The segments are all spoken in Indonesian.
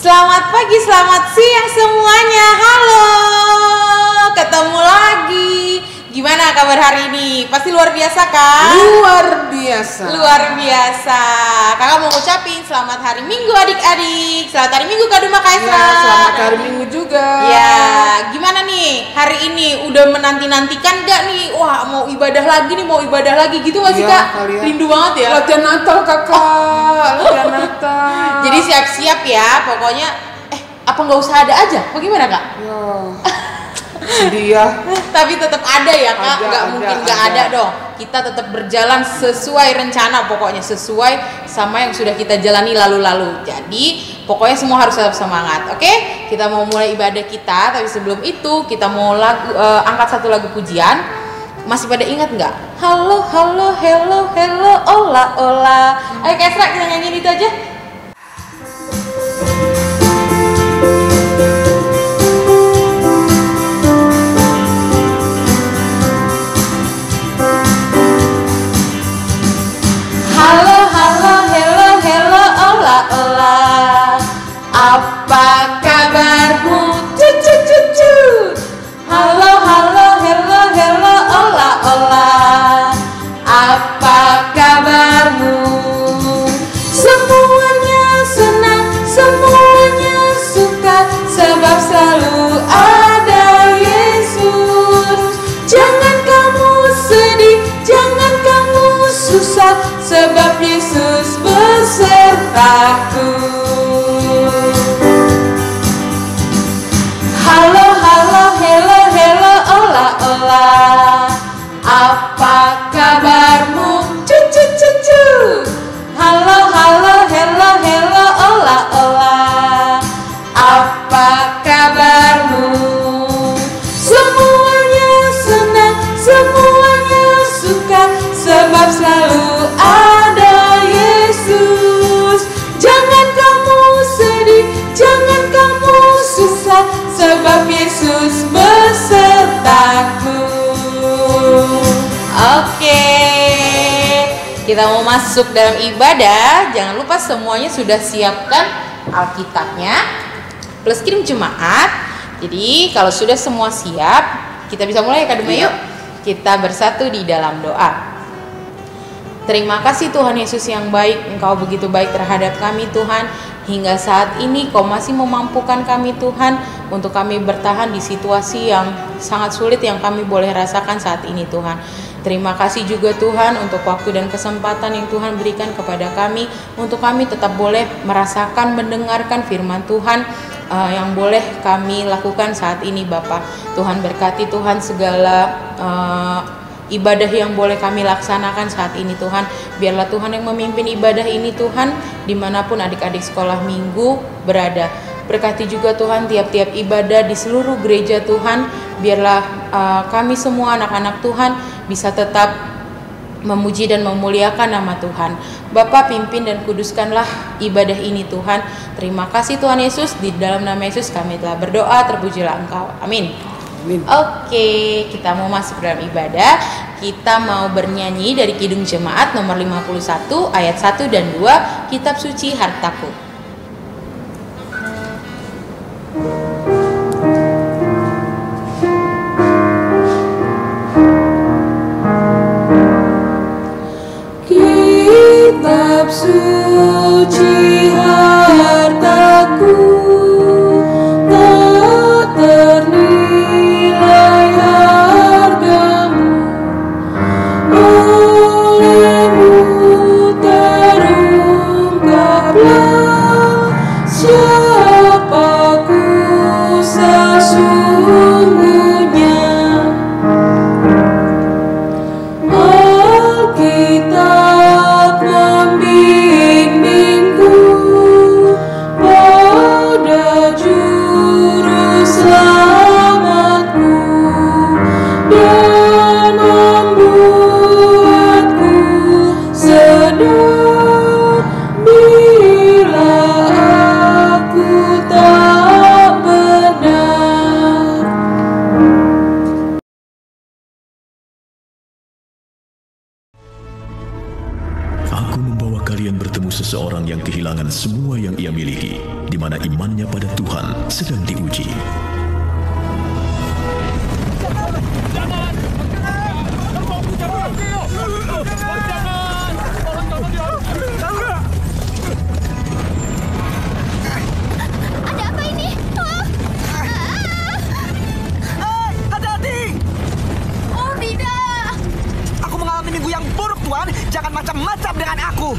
Selamat pagi, selamat siang semuanya. Halo, ketemu lagi. Gimana kabar hari ini? Pasti luar biasa kan? Luar biasa. Luar biasa. Kakak mau ngucapin selamat hari Minggu adik-adik. Selamat hari Minggu Kak Duma Kaisra. Ya, selamat hari Minggu juga. Ya, gimana nih hari ini? Udah menanti-nantikan gak nih? Wah, mau ibadah lagi nih, mau ibadah lagi gitu gak sih Ya, Kak? kalian. Rindu banget ya. Latihan Natal kakak. Latihan Natal. Jadi siap-siap ya, pokoknya. Apa nggak usah ada aja? Bagaimana Kak? Ya, sedih ya. Tapi tetap ada ya Kak, nggak mungkin nggak ada dong. Kita tetap berjalan sesuai rencana, pokoknya sesuai sama yang sudah kita jalani lalu-lalu. Jadi pokoknya semua harus tetap semangat, oke? Kita mau mulai ibadah kita, tapi sebelum itu kita mau angkat satu lagu pujian. Masih pada ingat nggak? Halo, halo, hello, hello, ola, ola. Ayo Kesra, kita nyanyiin itu aja. Apa kabarmu? Cucu cucu. Halo halo hello hello ola ola. Apa kabarmu? Semuanya senang, semuanya suka, sebab selalu ada Yesus. Jangan kamu sedih, jangan kamu susah, sebab Yesus besertaku. Halo, halo, hello, hello, ola, ola. Apa kabarmu? Cucu, cucu. Halo, halo, hello, hello, ola, ola. Apa kabarmu? Semuanya senang, semuanya suka, sebab selalu ada Yesus. Jangan kamu sedih, jangan kamu susah, sebab Yesus besertaku. Oke, kita mau masuk dalam ibadah. Jangan lupa semuanya sudah siapkan Alkitabnya plus kirim jemaat. Jadi kalau sudah semua siap, kita bisa mulai ya Kak Duma, yuk. Kita bersatu di dalam doa. Terima kasih Tuhan Yesus yang baik, Engkau begitu baik terhadap kami Tuhan. Hingga saat ini Kau masih memampukan kami Tuhan, untuk kami bertahan di situasi yang sangat sulit yang kami boleh rasakan saat ini Tuhan. Terima kasih juga Tuhan untuk waktu dan kesempatan yang Tuhan berikan kepada kami, untuk kami tetap boleh merasakan, mendengarkan firman Tuhan yang boleh kami lakukan saat ini Bapa. Tuhan berkati Tuhan segala ibadah yang boleh kami laksanakan saat ini Tuhan. Biarlah Tuhan yang memimpin ibadah ini Tuhan, dimanapun adik-adik sekolah minggu berada. Berkati juga Tuhan tiap-tiap ibadah di seluruh gereja Tuhan. Biarlah kami semua anak-anak Tuhan bisa tetap memuji dan memuliakan nama Tuhan. Bapa, pimpin dan kuduskanlah ibadah ini Tuhan. Terima kasih Tuhan Yesus, di dalam nama Yesus kami telah berdoa, terpujilah Engkau. Amin. Amin. Oke, kita mau masuk dalam ibadah. Kita mau bernyanyi dari Kidung Jemaat nomor 51 ayat 1 dan 2, Kitab Suci Hartaku. Kitab suci hartaku, tak ternilai hargamu, olehmu terungkaplah siapaku sesungguhnya. Alkitab membimbingku kalian bertemu seseorang yang kehilangan semua yang ia miliki, di mana imannya pada Tuhan sedang diuji. Ada apa ini? Hati-hati! Oh, tidak. Aku mengalami minggu yang buruk, Tuan. Jangan macam-macam dengan aku.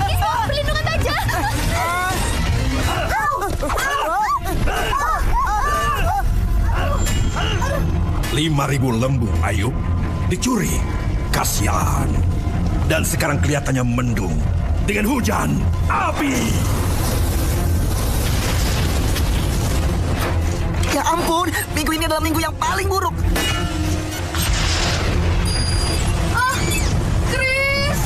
Kisah perlindungan baja. 5.000 lembu, Ayub. Dicuri. Kasihan. Dan sekarang kelihatannya mendung. Dengan hujan, api. Ya ampun, minggu ini adalah minggu yang paling buruk. Chris.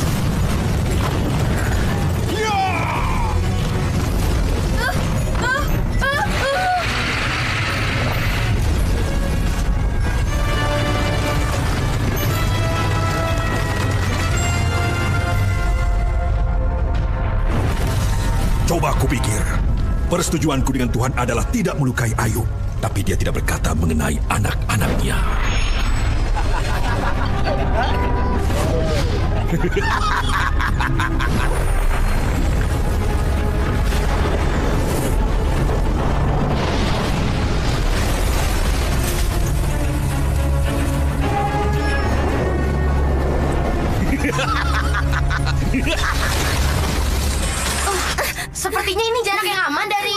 Coba kupikir. Persetujuanku dengan Tuhan adalah tidak melukai Ayub. Tapi dia tidak berkata mengenai anak-anaknya. Sepertinya ini jarak yang aman dari...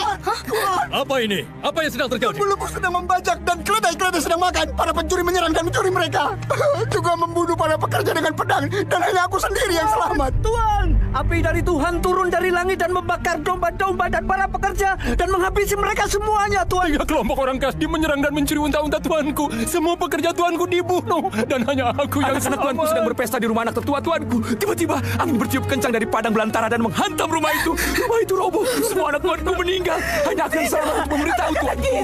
Apa ini? Apa yang sedang terjadi? Lembu sedang membajak dan keledai-keledai sedang makan. Para pencuri menyerang dan mencuri mereka. Juga membunuh para pekerja dengan pedang. Dan hanya aku sendiri yang selamat. Tuhan, api dari Tuhan turun dari langit dan membakar domba-domba dan para pekerja dan menghabisi mereka semuanya, Tuhan. 3 kelompok orang Kasdim menyerang dan mencuri unta-unta tuanku. Semua pekerja tuanku dibunuh. Dan hanya aku yang Anak-anak tuanku sedang berpesta di rumah anak tertua tuanku. Tiba-tiba angin bertiup kencang dari padang belantara dan menghantam rumah itu. Rumah itu roboh. Semua anak tuanku meninggal. Hanya aku yang selamat untuk memberitahu tuanku.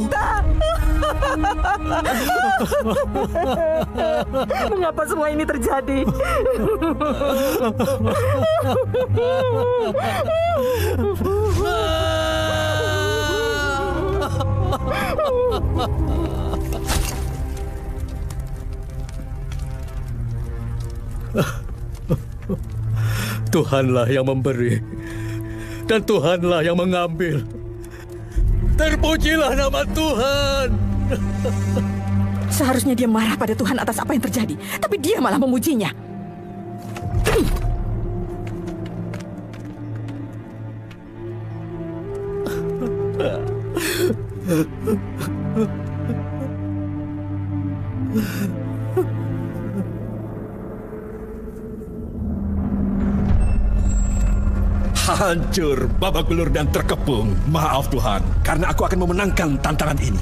Mengapa semua ini terjadi? Tuhanlah yang memberi. Dan Tuhanlah yang mengambil. Terpujilah nama Tuhan. Seharusnya dia marah pada Tuhan atas apa yang terjadi. Tapi dia malah memujinya. Hancur, babak belur dan terkepung. Maaf Tuhan, karena aku akan memenangkan tantangan ini.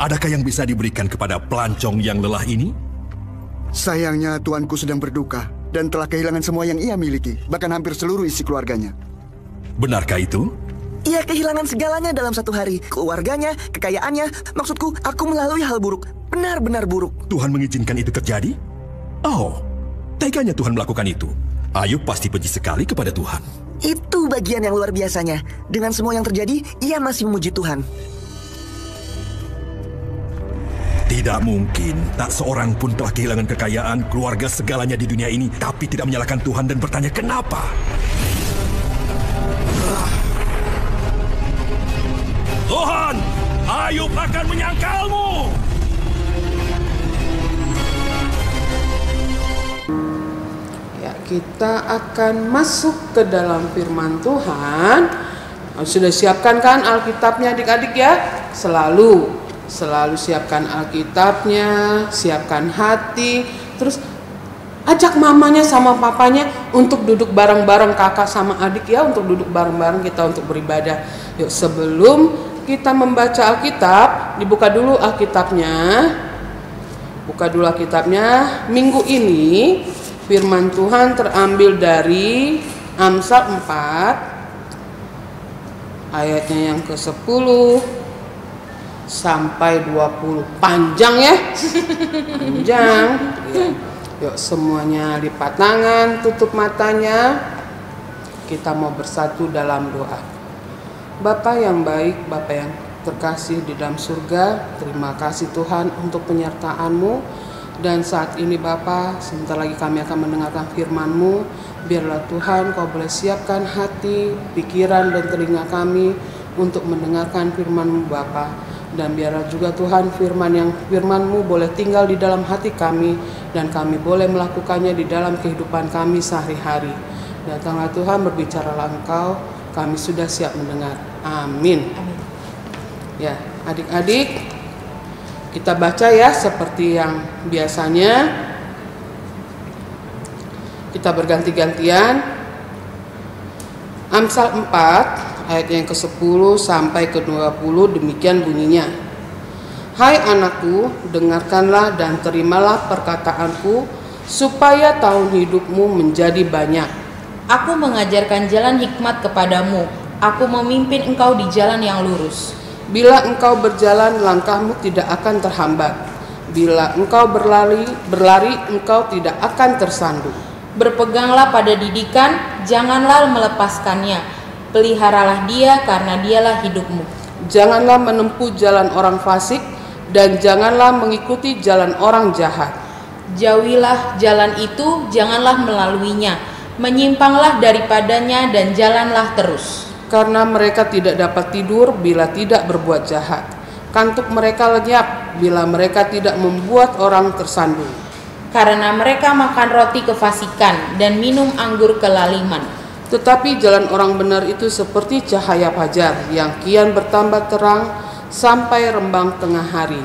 Adakah yang bisa diberikan kepada pelancong yang lelah ini? Sayangnya tuanku sedang berduka. Dan telah kehilangan semua yang ia miliki. Bahkan hampir seluruh isi keluarganya. Benarkah itu? Ia kehilangan segalanya dalam satu hari. Keluarganya, kekayaannya. Maksudku, aku melalui hal buruk. Benar-benar buruk. Tuhan mengizinkan itu terjadi? Oh, teganya Tuhan melakukan itu. Ayub pasti benci sekali kepada Tuhan. Itu bagian yang luar biasanya. Dengan semua yang terjadi, ia masih memuji Tuhan. Tidak mungkin. Tak seorang pun telah kehilangan kekayaan, keluarga, segalanya di dunia ini, tapi tidak menyalahkan Tuhan dan bertanya kenapa. Tuhan, Ayub akan menyangkalmu. Ya, kita akan masuk ke dalam firman Tuhan. Sudah siapkan kan Alkitabnya adik-adik ya? Selalu siapkan Alkitabnya, siapkan hati, terus ajak mamanya sama papanya untuk duduk bareng-bareng, kakak sama adik ya, untuk duduk bareng-bareng kita untuk beribadah. Yuk, sebelum kita membaca Alkitab, dibuka dulu Alkitabnya. Buka dulu Alkitabnya. Minggu ini firman Tuhan terambil dari Amsal 4 ayatnya yang ke-10 sampai 20. Panjang ya? Panjang. Ya. Yuk semuanya lipat tangan, tutup matanya. Kita mau bersatu dalam doa. Bapa yang baik, Bapa yang terkasih di dalam surga, terima kasih Tuhan untuk penyertaan-Mu. Dan saat ini Bapa, sebentar lagi kami akan mendengarkan firman-Mu. Biarlah Tuhan Kau boleh siapkan hati, pikiran dan telinga kami untuk mendengarkan firman-Mu Bapa. Dan biarlah juga Tuhan firman-Mu boleh tinggal di dalam hati kami dan kami boleh melakukannya di dalam kehidupan kami sehari-hari. Datanglah Tuhan, berbicaralah Engkau, kami sudah siap mendengar. Amin. Amin. Ya, adik-adik, kita baca ya seperti yang biasanya. Kita berganti-gantian. Amsal 4 ayat yang ke-10 sampai ke-20 demikian bunyinya. Hai anakku, dengarkanlah dan terimalah perkataanku supaya tahun hidupmu menjadi banyak. Aku mengajarkan jalan hikmat kepadamu. Aku memimpin engkau di jalan yang lurus. Bila engkau berjalan, langkahmu tidak akan terhambat. Bila engkau berlari, engkau tidak akan tersandung. Berpeganglah pada didikan, janganlah melepaskannya. Peliharalah dia karena dialah hidupmu. Janganlah menempuh jalan orang fasik dan janganlah mengikuti jalan orang jahat. Jauhilah jalan itu, janganlah melaluinya. Menyimpanglah daripadanya dan jalanlah terus. Karena mereka tidak dapat tidur bila tidak berbuat jahat. Kantuk mereka lenyap bila mereka tidak membuat orang tersandung. Karena mereka makan roti kefasikan dan minum anggur kelaliman. Tetapi jalan orang benar itu seperti cahaya fajar yang kian bertambah terang sampai rembang tengah hari.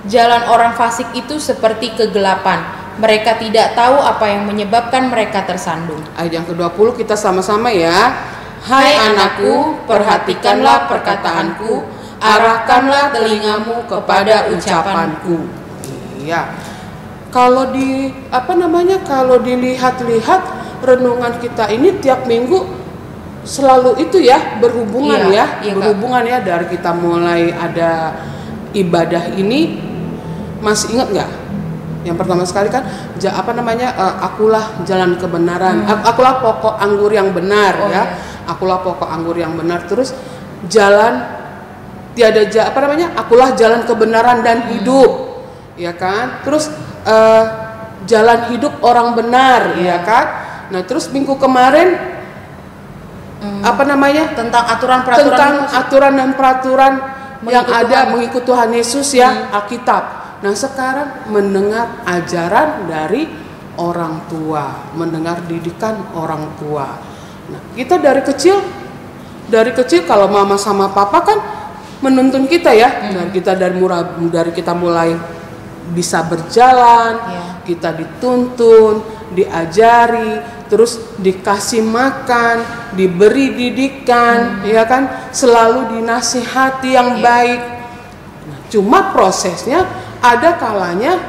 Jalan orang fasik itu seperti kegelapan. Mereka tidak tahu apa yang menyebabkan mereka tersandung. Ayat yang ke-20 kita sama-sama ya. Hai anakku, perhatikanlah perkataanku, arahkanlah telingamu kepada ucapanku. Iya. Kalau kalau dilihat-lihat renungan kita ini tiap minggu selalu itu ya berhubungan berhubungan ya dari kita mulai ada ibadah ini. Masih ingat nggak? Yang pertama sekali kan akulah jalan kebenaran, akulah pokok anggur yang benar akulah pokok anggur yang benar. Terus jalan akulah jalan kebenaran dan hidup, ya kan? Terus jalan hidup orang benar, ya kan? Nah terus minggu kemarin tentang aturan dan peraturan yang ada mengikut Tuhan Yesus ya, Alkitab. Nah sekarang mendengar ajaran dari orang tua, mendengar didikan orang tua. Nah kita dari kecil kalau mama sama papa kan menuntun kita ya, dari kita mulai bisa berjalan, kita dituntun, diajari, terus dikasih makan, diberi didikan, ya kan, selalu dinasihati yang baik. Nah, cuma prosesnya ada kalanya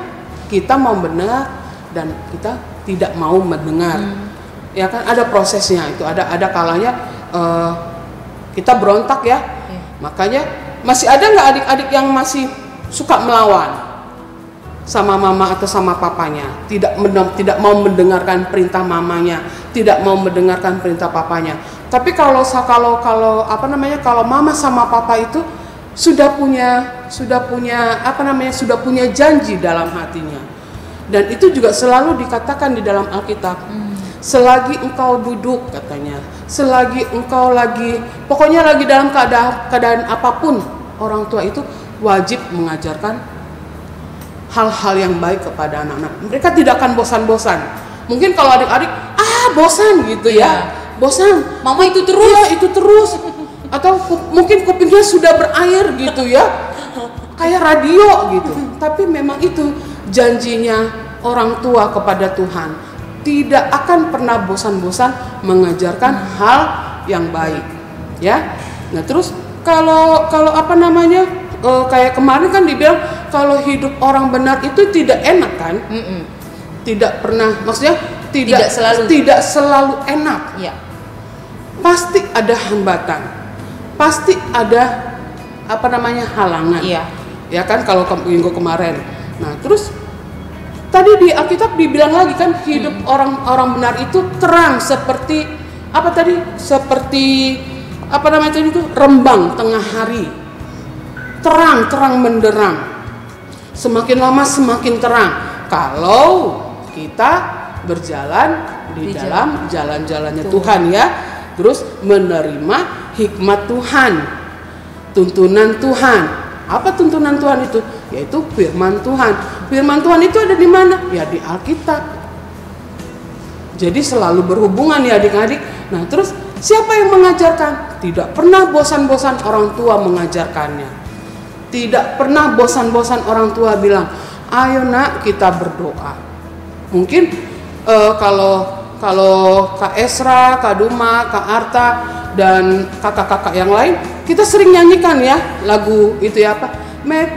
kita mau mendengar dan kita tidak mau mendengar, ya kan, ada prosesnya itu, ada kalanya kita berontak ya. Makanya masih ada nggak adik-adik yang masih suka melawan sama mama atau sama papanya, tidak mau mendengarkan perintah mamanya, tidak mau mendengarkan perintah papanya. Tapi kalau mama sama papa itu sudah punya janji dalam hatinya. Dan itu juga selalu dikatakan di dalam Alkitab. Selagi engkau duduk, katanya, selagi engkau pokoknya lagi dalam keadaan apapun, orang tua itu wajib mengajarkan hal-hal yang baik kepada anak-anak. Mereka tidak akan bosan-bosan. Mungkin kalau adik-adik bosan gitu ya, bosan, mama itu terus, ya, itu terus. Atau mungkin kupingnya sudah berair gitu ya, kayak radio gitu. Tapi memang itu janjinya orang tua kepada Tuhan, tidak akan pernah bosan-bosan mengajarkan hal yang baik, ya. Nah terus kalau kayak kemarin kan dibilang kalau hidup orang benar itu tidak enak kan, tidak pernah, maksudnya tidak selalu enak, ya. Pasti ada hambatan, pasti ada halangan. Iya. Ya kan kalau minggu kemarin. Nah, terus tadi di Alkitab dibilang lagi kan hidup orang-orang benar itu terang seperti seperti itu rembang tengah hari. Terang menderang. Semakin lama semakin terang. Kalau kita berjalan di dalam jalan-jalannya Tuhan ya, terus menerima hikmat Tuhan, tuntunan Tuhan. Apa tuntunan Tuhan itu? Yaitu firman Tuhan. Firman Tuhan itu ada di mana? Ya di Alkitab. Jadi selalu berhubungan ya adik-adik. Nah terus siapa yang mengajarkan? Tidak pernah bosan-bosan orang tua mengajarkannya. Tidak pernah bosan-bosan orang tua bilang, ayo nak kita berdoa. Mungkin kalau Kak Esra, Kak Duma, Kak Arta, dan kakak-kakak yang lain, kita sering nyanyikan ya lagu itu ya Mek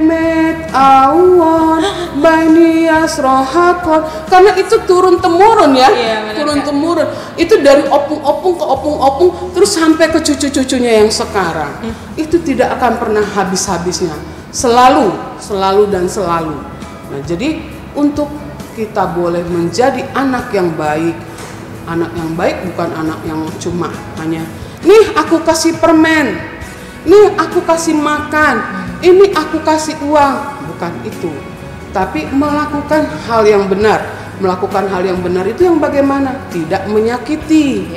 awan banias rohakon, karena itu turun temurun ya, turun temurun. Itu dari opung-opung ke opung-opung terus sampai ke cucu-cucunya yang sekarang. Itu tidak akan pernah habis-habisnya. Selalu dan selalu. Nah, jadi untuk kita boleh menjadi anak yang baik. Anak yang baik bukan anak yang cuma hanya nih aku kasih permen, nih aku kasih makan, ini aku kasih uang, bukan itu. Tapi melakukan hal yang benar. Melakukan hal yang benar itu yang bagaimana? Tidak menyakiti.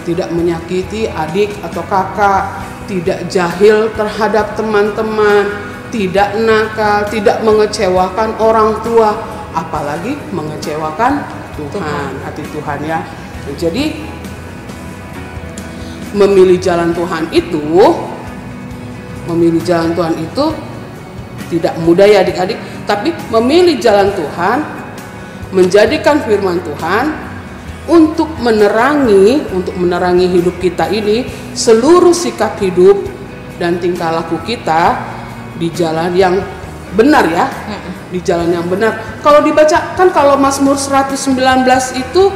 Tidak menyakiti adik atau kakak, tidak jahil terhadap teman-teman, tidak nakal, tidak mengecewakan orang tua, apalagi mengecewakan Tuhan, hati Tuhan ya. Jadi memilih jalan Tuhan itu tidak mudah ya adik-adik, tapi memilih jalan Tuhan, menjadikan firman Tuhan untuk menerangi hidup kita ini, seluruh sikap hidup dan tingkah laku kita di jalan yang benar ya, di jalan yang benar. Kalau dibaca kan kalau Mazmur 119 itu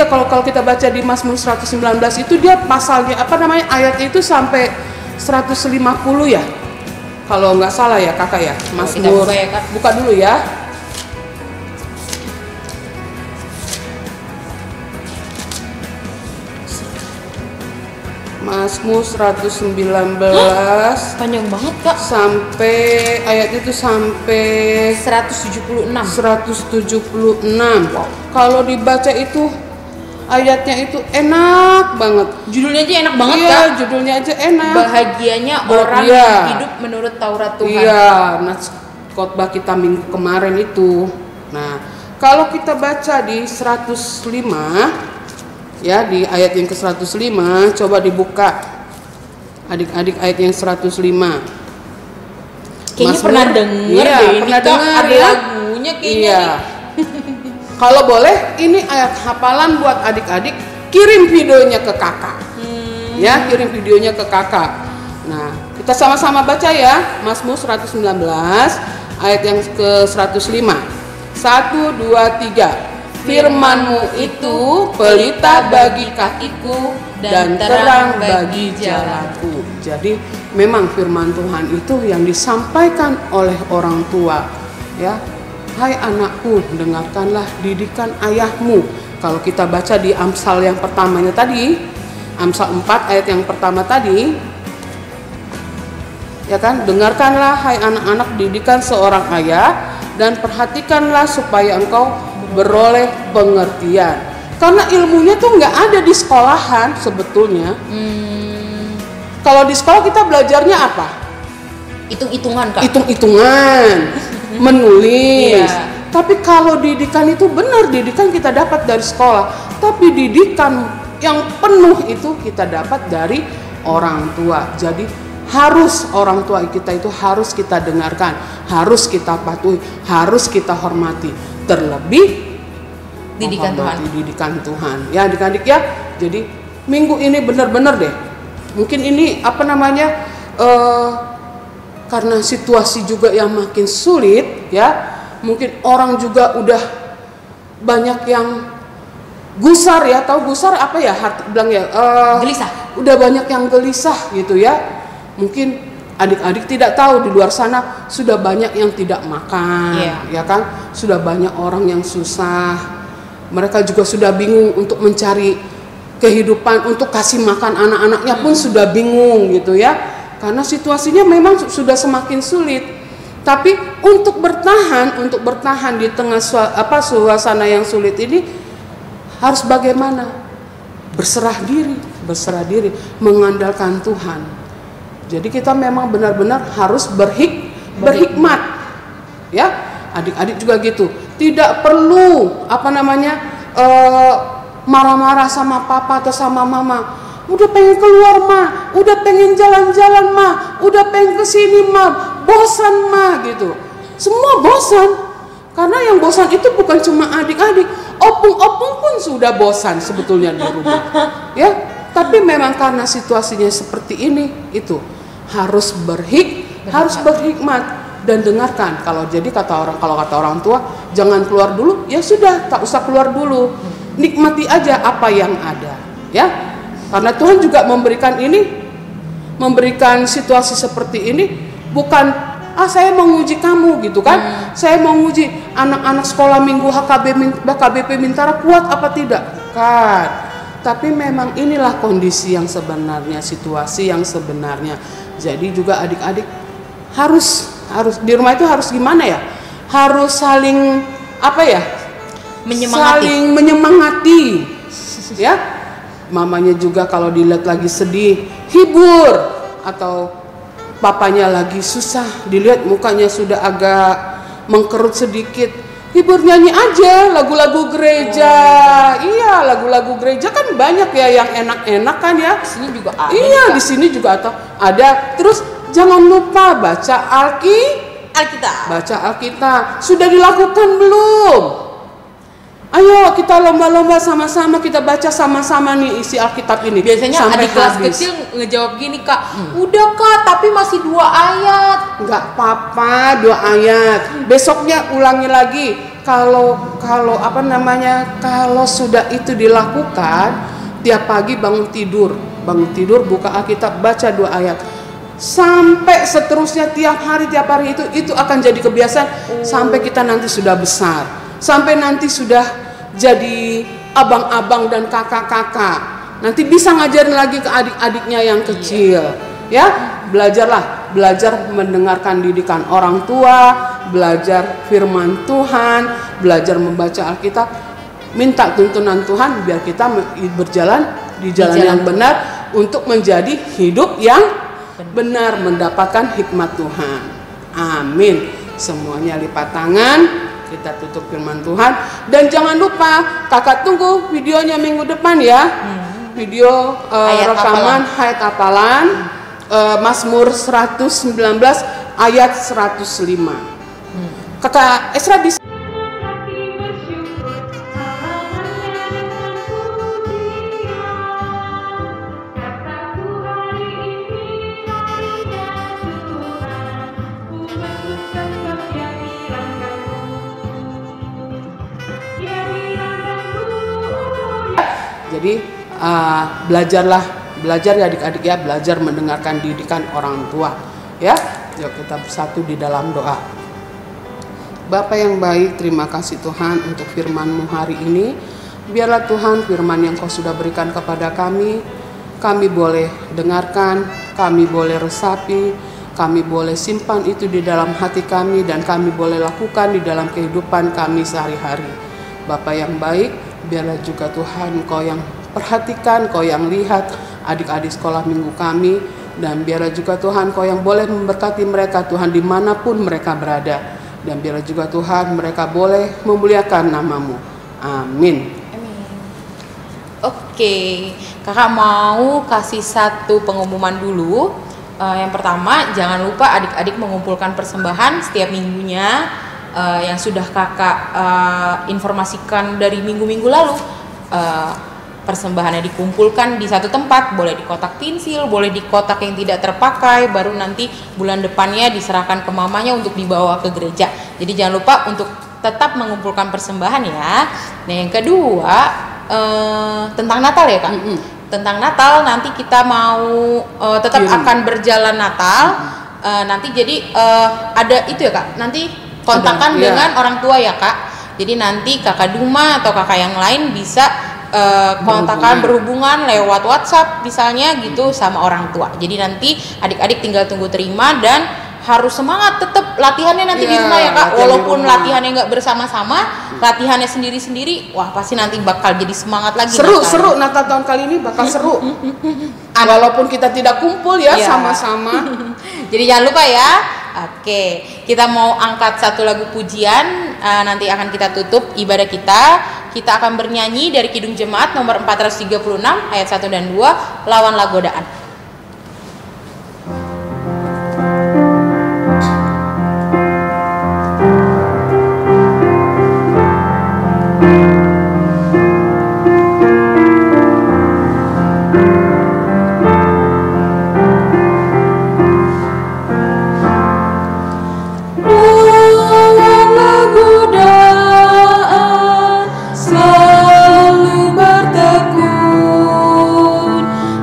kalau kita baca di Mazmur 119 itu dia pasalnya ayatnya itu sampai 150 ya. Kalau nggak salah ya kakak ya. Mazmur buka, ya, Kak. Buka dulu ya. Mazmur 119 panjang banget Kak, sampai ayat itu sampai 176. Wow. Kalau dibaca itu ayatnya itu enak banget. Judulnya aja enak banget Kak. Judulnya aja enak. Bahagianya orang yang hidup menurut Taurat Tuhan. Iya, khotbah kita minggu kemarin itu. Nah, kalau kita baca di 105 ya, di ayat yang ke-105, coba dibuka adik-adik ayat yang 105. Kayaknya pernah denger pernah dengar ada lagunya kayaknya. Kalau boleh ini ayat hafalan buat adik-adik, kirim videonya ke kakak. Ya, kirim videonya ke kakak. Nah, kita sama-sama baca ya, Mazmur 119 ayat yang ke-105. 1, 2, 3. Firman-Mu itu pelita bagi kakiku dan terang bagi jalanku. Jadi memang firman Tuhan itu yang disampaikan oleh orang tua ya. Hai anakku, dengarkanlah didikan ayahmu. Kalau kita baca di Amsal yang pertamanya tadi, Amsal 4 ayat yang pertama tadi, ya kan, dengarkanlah hai anak-anak didikan seorang ayah dan perhatikanlah supaya engkau beroleh pengertian. Karena ilmunya tuh nggak ada di sekolahan sebetulnya. Kalau di sekolah kita belajarnya apa? Hitung-hitungan Kak. Hitung-hitungan, menulis. Tapi kalau didikan itu benar, didikan kita dapat dari sekolah. Tapi didikan yang penuh itu kita dapat dari orang tua. Jadi harus orang tua kita itu harus kita dengarkan, harus kita patuhi, harus kita hormati. Terlebih didikan Tuhan. Didikan Tuhan. Ya adik-adik ya. Jadi minggu ini benar-benar deh. Mungkin ini karena situasi juga yang makin sulit ya. Mungkin orang juga udah banyak yang gusar ya. Tahu gusar apa ya? Bilang ya. Gelisah. Udah banyak yang gelisah gitu ya. Mungkin adik-adik tidak tahu di luar sana sudah banyak yang tidak makan, ya kan? Sudah banyak orang yang susah. Mereka juga sudah bingung untuk mencari kehidupan, untuk kasih makan anak-anaknya pun sudah bingung gitu ya. Karena situasinya memang sudah semakin sulit. Tapi untuk bertahan di tengah suasana yang sulit ini harus bagaimana? Berserah diri, mengandalkan Tuhan. Jadi kita memang benar-benar harus berhikmat, ya. Adik-adik juga gitu. Tidak perlu marah-marah sama papa atau sama mama. Udah pengen keluar mah, udah pengen jalan-jalan mah, udah pengen kesini mah, bosan mah gitu. Semua bosan. Karena yang bosan itu bukan cuma adik-adik, opung-opung pun sudah bosan sebetulnya di rumah, ya. Tapi memang karena situasinya seperti ini, itu harus berhikmat dan dengarkan. Kalau kata orang tua, jangan keluar dulu, ya sudah, tak usah keluar dulu. Nikmati aja apa yang ada, ya. Karena Tuhan juga memberikan situasi seperti ini bukan saya mau nguji kamu gitu kan. Saya mau nguji anak-anak sekolah minggu HKBP Mintara kuat apa tidak? Kan. Tapi memang inilah kondisi yang sebenarnya, situasi yang sebenarnya. Jadi juga adik-adik harus di rumah itu harus gimana ya? Harus saling saling menyemangati. Ya. Mamanya juga kalau dilihat lagi sedih, hibur, atau papanya lagi susah, dilihat mukanya sudah agak mengkerut sedikit, hibur, nyanyi aja lagu-lagu gereja. Iya, lagu-lagu gereja kan banyak ya yang enak-enak kan ya. Di sini juga ada. Iya, di sini juga ada. Terus jangan lupa baca Alkitab. Baca Alkitab. Sudah dilakukan belum? Ayo kita lomba-lomba sama-sama, kita baca sama-sama nih isi Alkitab ini. Biasanya sampai adik kelas kecil ngejawab gini, Kak, udah Kak, tapi masih 2 ayat. Enggak apa-apa, 2 ayat. Besoknya ulangi lagi. Kalau sudah itu dilakukan, tiap pagi bangun tidur buka Alkitab, baca 2 ayat. Sampai seterusnya tiap hari itu akan jadi kebiasaan sampai kita nanti sudah besar. Sampai nanti sudah jadi abang-abang dan kakak-kakak. Nanti bisa ngajarin lagi ke adik-adiknya yang kecil. Ya, belajar mendengarkan didikan orang tua, belajar firman Tuhan, belajar membaca Alkitab, minta tuntunan Tuhan biar kita berjalan di jalan yang benar untuk menjadi hidup yang benar, mendapatkan hikmat Tuhan. Amin. Semuanya lipat tangan. Kita tutup firman Tuhan. Dan jangan lupa, kakak tunggu videonya minggu depan ya. Video rekaman ayat hafalan Mazmur 119 ayat 105. Kakak Esra bisa. Jadi belajar ya adik-adik ya, belajar mendengarkan didikan orang tua ya. Yuk kita bersatu di dalam doa. Bapa yang baik, terima kasih Tuhan untuk firman-Mu hari ini. Biarlah Tuhan firman yang Kau sudah berikan kepada kami boleh dengarkan, kami boleh resapi, kami boleh simpan itu di dalam hati kami, dan kami boleh lakukan di dalam kehidupan kami sehari-hari. Bapa yang baik, biarlah juga Tuhan Kau yang perhatikan, Kau yang lihat adik-adik sekolah minggu kami, dan biarlah juga Tuhan Kau yang boleh memberkati mereka Tuhan dimanapun mereka berada, dan biarlah juga Tuhan mereka boleh memuliakan nama-Mu. Amin. Oke, kakak mau kasih satu pengumuman dulu. Yang pertama, jangan lupa adik-adik mengumpulkan persembahan setiap minggunya. Yang sudah kakak informasikan dari minggu-minggu lalu, persembahannya dikumpulkan di satu tempat, boleh di kotak pensil, boleh di kotak yang tidak terpakai, baru nanti bulan depannya diserahkan ke mamanya untuk dibawa ke gereja. Jadi jangan lupa untuk tetap mengumpulkan persembahan ya. Nah yang kedua, tentang Natal ya Kak. Tentang Natal nanti kita mau tetap akan berjalan Natal. nanti jadi ada itu ya Kak, nanti kontakan Iya. dengan orang tua ya Kak. Jadi nanti kakak Duma atau kakak yang lain bisa kontakan berhubungan lewat WhatsApp misalnya gitu sama orang tua. Jadi nanti adik-adik tinggal tunggu terima dan harus semangat tetap latihannya nanti di rumah ya Kak. Walaupun latihannya nggak bersama-sama, latihannya sendiri-sendiri, wah pasti nanti bakal jadi semangat lagi. Seru Natal tahun kali ini bakal seru. Walaupun kita tidak kumpul ya sama-sama. Jadi jangan lupa ya. Oke, kita mau angkat satu lagu pujian, nanti akan kita tutup ibadah kita. Kita akan bernyanyi dari Kidung Jemaat nomor 436 ayat 1 dan 2, Lawanlah Godaan. Selalu bertekun,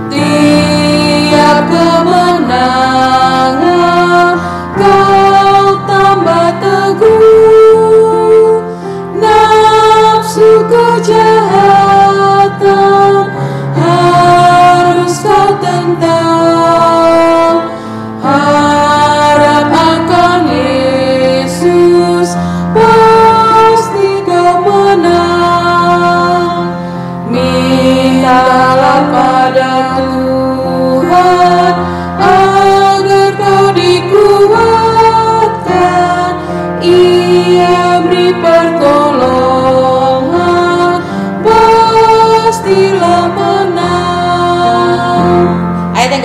tiap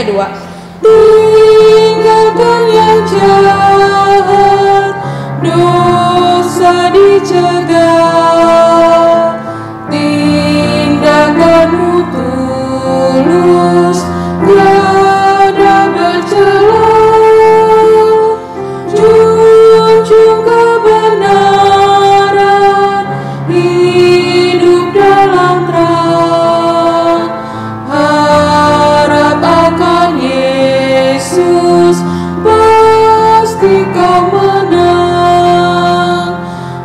kedua. Tinggalkan yang jahat, dosa dicegah, tindakanmu tulus, tiada bercela, junjung kebenaran, hidup dalam terang, harap akan Yesus, pasti kau menang.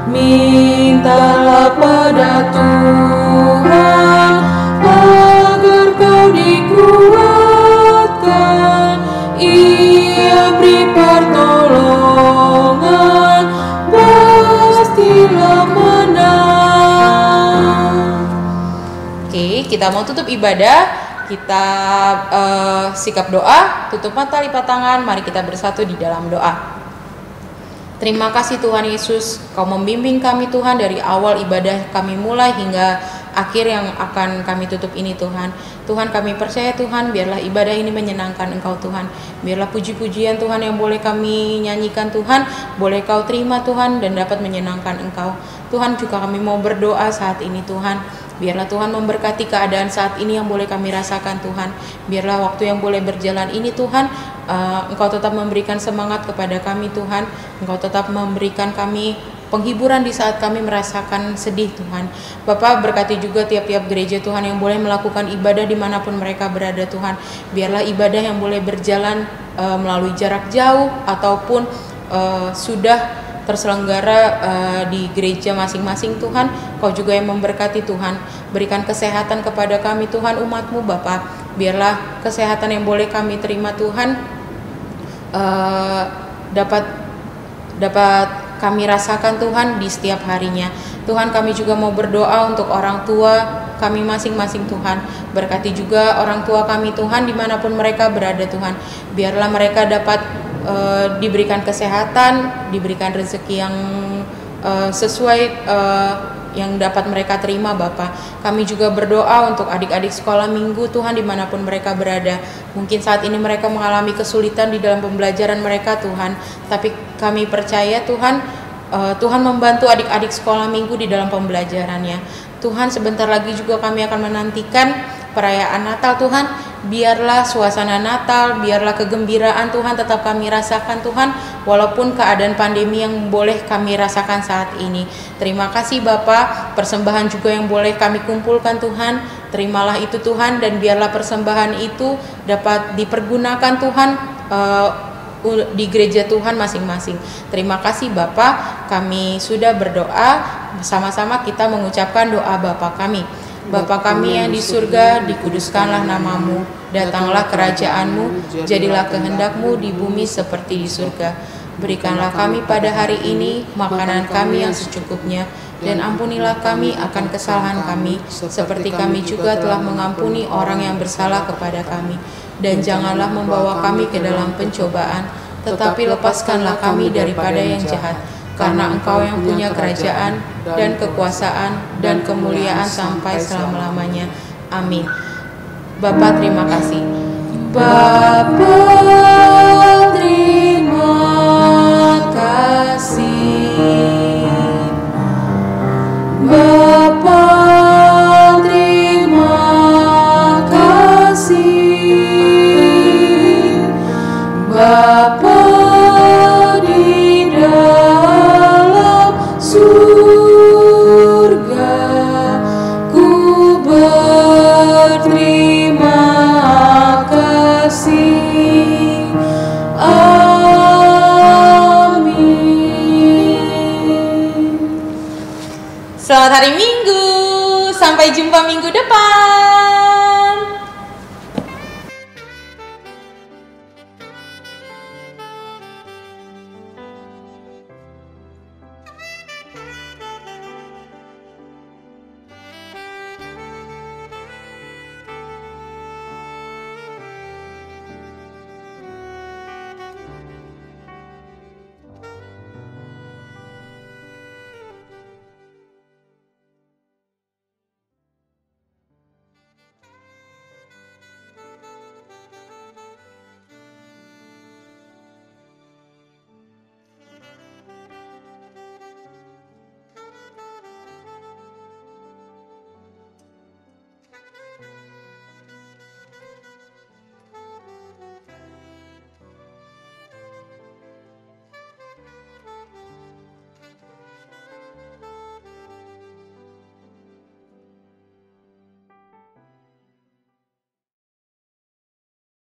Mintalah pada Tuhan agar kau dikuatkan, Ia beri pertolongan, pastilah menang. Oke, kita mau tutup ibadah. Kita sikap doa, tutup mata, lipat tangan, mari kita bersatu di dalam doa. Terima kasih Tuhan Yesus, Kau membimbing kami Tuhan dari awal ibadah kami mulai hingga akhir yang akan kami tutup ini Tuhan. Tuhan, kami percaya Tuhan, biarlah ibadah ini menyenangkan Engkau Tuhan. Biarlah puji-pujian Tuhan yang boleh kami nyanyikan Tuhan, boleh Kau terima Tuhan dan dapat menyenangkan Engkau. Tuhan, juga kami mau berdoa saat ini Tuhan. Biarlah Tuhan memberkati keadaan saat ini yang boleh kami rasakan Tuhan. Biarlah waktu yang boleh berjalan ini Tuhan, Engkau tetap memberikan semangat kepada kami Tuhan. Engkau tetap memberikan kami penghiburan di saat kami merasakan sedih Tuhan. Bapak, berkati juga tiap-tiap gereja Tuhan yang boleh melakukan ibadah dimanapun mereka berada Tuhan. Biarlah ibadah yang boleh berjalan melalui jarak jauh ataupun sudah terselenggara di gereja masing-masing Tuhan. Kau juga yang memberkati Tuhan. Berikan kesehatan kepada kami Tuhan, umat-Mu Bapa. Biarlah kesehatan yang boleh kami terima Tuhan dapat kami rasakan Tuhan di setiap harinya. Tuhan, kami juga mau berdoa untuk orang tua kami masing-masing Tuhan. Berkati juga orang tua kami Tuhan dimanapun mereka berada Tuhan. Biarlah mereka dapat diberikan kesehatan, diberikan rezeki yang sesuai yang dapat mereka terima Bapa. Kami juga berdoa untuk adik-adik sekolah minggu Tuhan dimanapun mereka berada. Mungkin saat ini mereka mengalami kesulitan di dalam pembelajaran mereka Tuhan, tapi kami percaya Tuhan, Tuhan membantu adik-adik sekolah minggu di dalam pembelajarannya. Tuhan, sebentar lagi juga kami akan menantikan perayaan Natal Tuhan. Biarlah suasana Natal, biarlah kegembiraan Tuhan tetap kami rasakan Tuhan, walaupun keadaan pandemi yang boleh kami rasakan saat ini. Terima kasih Bapa, persembahan juga yang boleh kami kumpulkan Tuhan. Terimalah itu Tuhan, dan biarlah persembahan itu dapat dipergunakan Tuhan di gereja Tuhan masing-masing. Terima kasih Bapa, kami sudah berdoa, sama-sama kita mengucapkan doa Bapa kami. Bapa kami yang di surga, dikuduskanlah namamu, datanglah kerajaanmu, jadilah kehendakmu di bumi seperti di surga. Berikanlah kami pada hari ini makanan kami yang secukupnya, dan ampunilah kami akan kesalahan kami, seperti kami juga telah mengampuni orang yang bersalah kepada kami. Dan janganlah membawa kami ke dalam pencobaan, tetapi lepaskanlah kami daripada yang jahat. Karena Engkau yang punya kerajaan dan kekuasaan dan kemuliaan sampai selama-lamanya. Amin. Bapa, terima kasih. Bapa, terima kasih. Bapa, terima kasih. Bapa di dalam surga, ku berterima kasih. Amin. Selamat hari Minggu. Sampai jumpa minggu depan.